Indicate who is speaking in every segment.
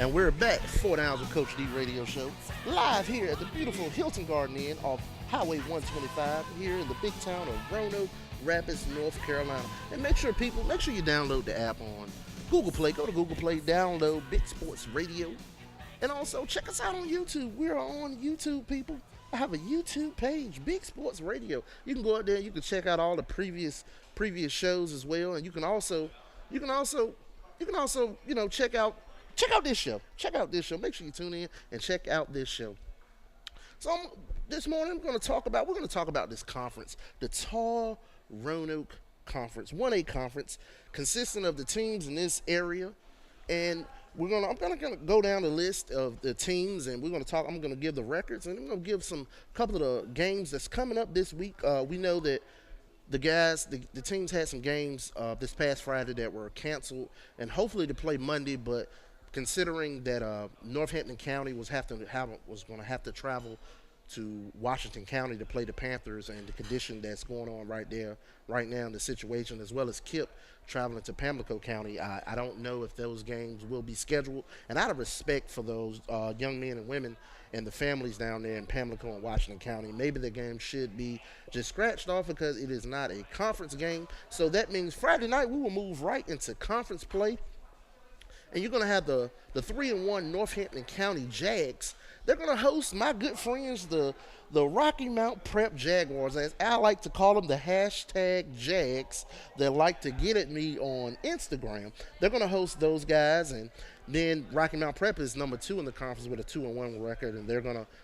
Speaker 1: And we're back, 4 Downs with Coach D radio show, live here at the beautiful Hilton Garden Inn off Highway 125 here in the big town of Roanoke Rapids, North Carolina. And make sure you download the app on Google Play. Go to Google Play, download Big Sports Radio. And also check us out on YouTube. We're on YouTube, people. I have a YouTube page, Big Sports Radio. You can go out there, you can check out all the previous shows as well. And you can also, check out this show. Check out this show. Make sure you tune in and check out this show. So this morning we're going to talk about this conference, the Tar Roanoke Conference, 1A conference, consisting of the teams in this area. And I'm going to go down the list of the teams, and I'm going to give the records, and I'm going to give couple of the games that's coming up this week. We know that the teams had some games this past Friday that were canceled, and hopefully to play Monday, but considering that Northampton County was going to have to travel to Washington County to play the Panthers, and the condition that's going on right now in the situation, as well as Kip traveling to Pamlico County, I don't know if those games will be scheduled. And out of respect for those young men and women and the families down there in Pamlico and Washington County, maybe the game should be just scratched off because it is not a conference game. So that means Friday night we will move right into conference play. And you're going to have the 3-1 Northampton County Jags. They're going to host my good friends, the Rocky Mount Prep Jaguars, as I like to call them, the hashtag Jags that like to get at me on Instagram. They're going to host those guys, and then Rocky Mount Prep is number 2 in the conference with a 2-1 record, and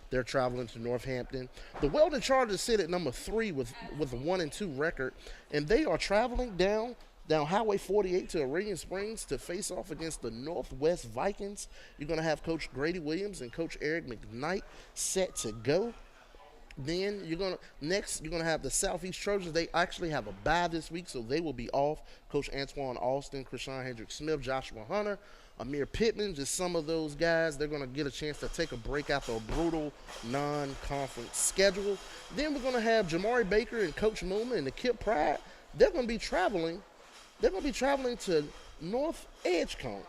Speaker 1: they're traveling to Northampton. The Weldon Chargers sit at number 3 with a 1-2 record, and they are traveling down Highway 48 to Arabian Springs to face off against the Northwest Vikings. You're going to have Coach Grady Williams and Coach Eric McKnight set to go. Then you're going to have the Southeast Trojans. They actually have a bye this week, so they will be off. Coach Antoine Austin, Krishan Hendrick-Smith, Joshua Hunter, Amir Pittman, just some of those guys. They're going to get a chance to take a break after a brutal non-conference schedule. Then we're going to have Jamari Baker and Coach Mooma and the Kip Pride. They're going to be traveling to North Edgecombe.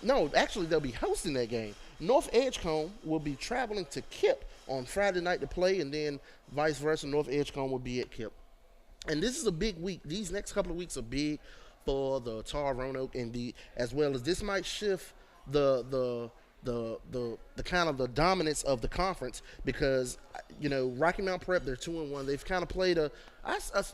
Speaker 1: No, actually, they'll be hosting that game. North Edgecombe will be traveling to Kip on Friday night to play, and then vice versa, North Edgecombe will be at Kip. And this is a big week. These next couple of weeks are big for the Tar Roanoke, and as well as this might shift the kind of the dominance of the conference, because Rocky Mount Prep, they're 2-1. They've kind of played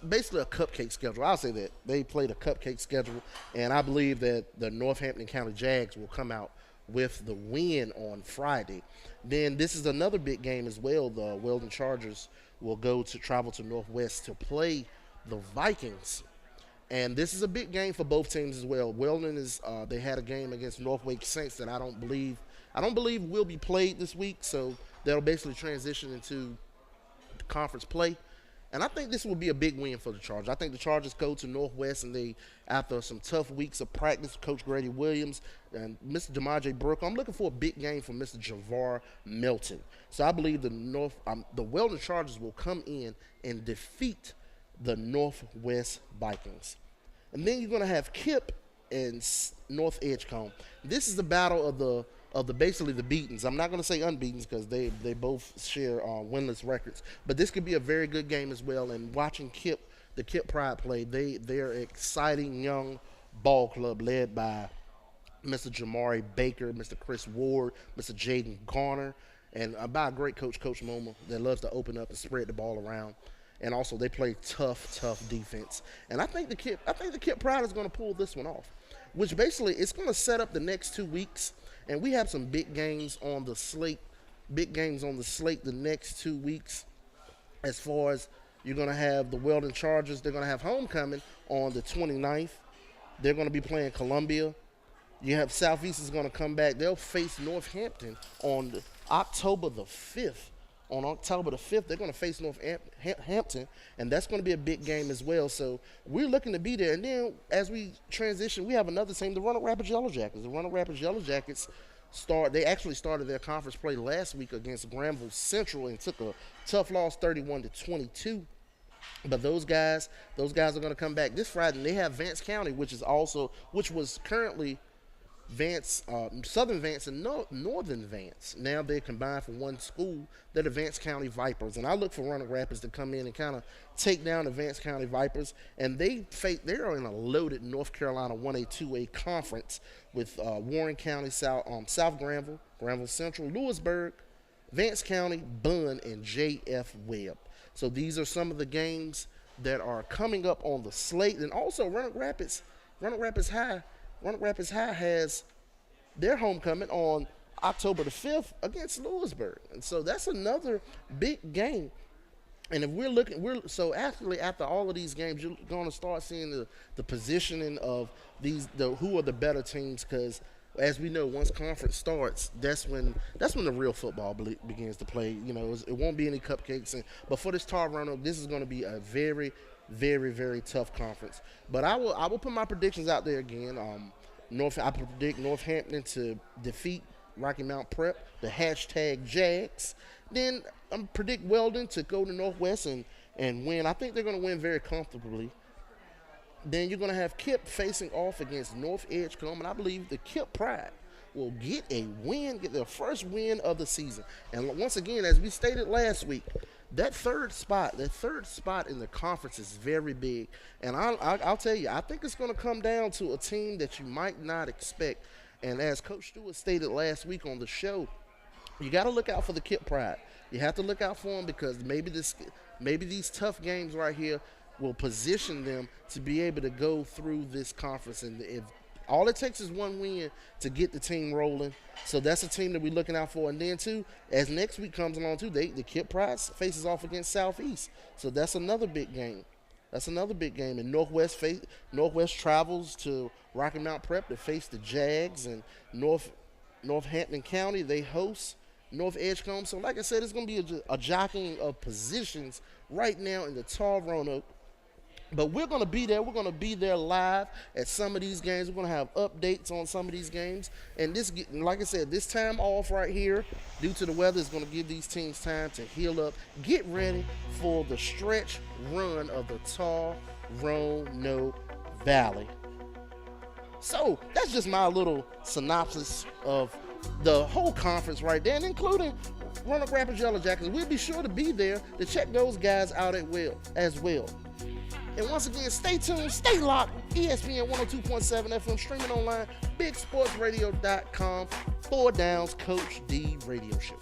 Speaker 1: basically a cupcake schedule. I'll say that they played a cupcake schedule, and I believe that the Northampton County Jags will come out with the win on Friday. Then this is another big game as well. The Weldon Chargers will travel to Northwest to play the Vikings. And this is a big game for both teams as well. Weldon they had a game against Northwake Saints that I don't believe will be played this week, so they'll basically transition into the conference play. And I think this will be a big win for the Chargers. I think the Chargers go to Northwest, and after some tough weeks of practice, Coach Grady Williams and Mr. Jamaje Brooke, I'm looking for a big game from Mr. Javar Melton. So I believe the Weldon Chargers will come in and defeat the Northwest Vikings. And then you're going to have Kip and North Edgecombe. This is the battle of basically the beatens. I'm not going to say unbeatens because they both share winless records, but this could be a very good game as well. And watching the Kip Pride play, they're an exciting young ball club led by Mr. Jamari Baker, Mr. Chris Ward, Mr. Jaden Garner, and by a great coach, Coach Mooma, that loves to open up and spread the ball around. And also they play tough defense. And I think the Kip Pride is going to pull this one off, which basically it's going to set up the next 2 weeks. And we have some big games on the slate the next 2 weeks. As far as you're going to have the Weldon Chargers, they're going to have homecoming on the 29th. They're going to be playing Columbia. You have Southeast is going to come back. They'll face Northampton on October the 5th. On October the 5th, they're going to face Northampton, and that's going to be a big game as well. So we're looking to be there. And then as we transition, we have another team, the Roanoke Rapids Yellow Jackets. The Roanoke Rapids Yellow Jackets they actually started their conference play last week against Granville Central and took a tough loss 31-22. But those guys are going to come back this Friday, and they have Vance County, which was currently Southern Vance and Northern Vance. Now they're combined for one school. They're the Vance County Vipers, and I look for Roanoke Rapids to come in and kind of take down the Vance County Vipers. And they're in a loaded North Carolina 1A 2A conference with Warren County, South Granville, Granville Central, Lewisburg, Vance County, Bunn, and J.F. Webb. So these are some of the games that are coming up on the slate, and also Roanoke Rapids High. Roanoke Rapids High has their homecoming on October the 5th against Lewisburg. And so that's another big game. And if so actually after all of these games, you're going to start seeing the positioning of who are the better teams, because as we know, once conference starts, that's when the real football begins to play. It won't be any cupcakes. But for this Tar Roanoke, this is going to be a very, very, very tough conference. But I will put my predictions out there again. I predict Northampton to defeat Rocky Mount Prep, the hashtag Jags. Then I predict Weldon to go to Northwest and win. I think they're going to win very comfortably. Then you're going to have Kip facing off against North Edgecombe, and I believe the Kip Pride will get their first win of the season. And once again, as we stated last week, that third spot in the conference is very big. And I'll tell you, I think it's going to come down to a team that you might not expect. And as Coach Stewart stated last week on the show, you got to look out for the Kip Pride. You have to look out for them, because maybe these tough games right here will position them to be able to go through this conference. And if all it takes is one win to get the team rolling. So that's a team that we're looking out for. And then, too, as next week comes along, too, the Kip Pride faces off against Southeast. So that's another big game. And Northwest travels to Rocky Mount Prep to face the Jags. And Northampton County, they host North Edgecombe. So like I said, it's going to be a jockeying of positions right now in the Tar Roanoke. But we're going to be there. We're going to be there live at some of these games. We're going to have updates on some of these games. And like I said, this time off right here, due to the weather, is going to give these teams time to heal up, get ready for the stretch run of the Tar Roanoke Valley. So that's just my little synopsis of the whole conference right there, and including Roanoke Rapids Yellow Jackets. We'll be sure to be there to check those guys out as well. And once again, stay tuned, stay locked. ESPN 102.7 FM, streaming online, bigsportsradio.com, 4 Downs Coach D Radio Show.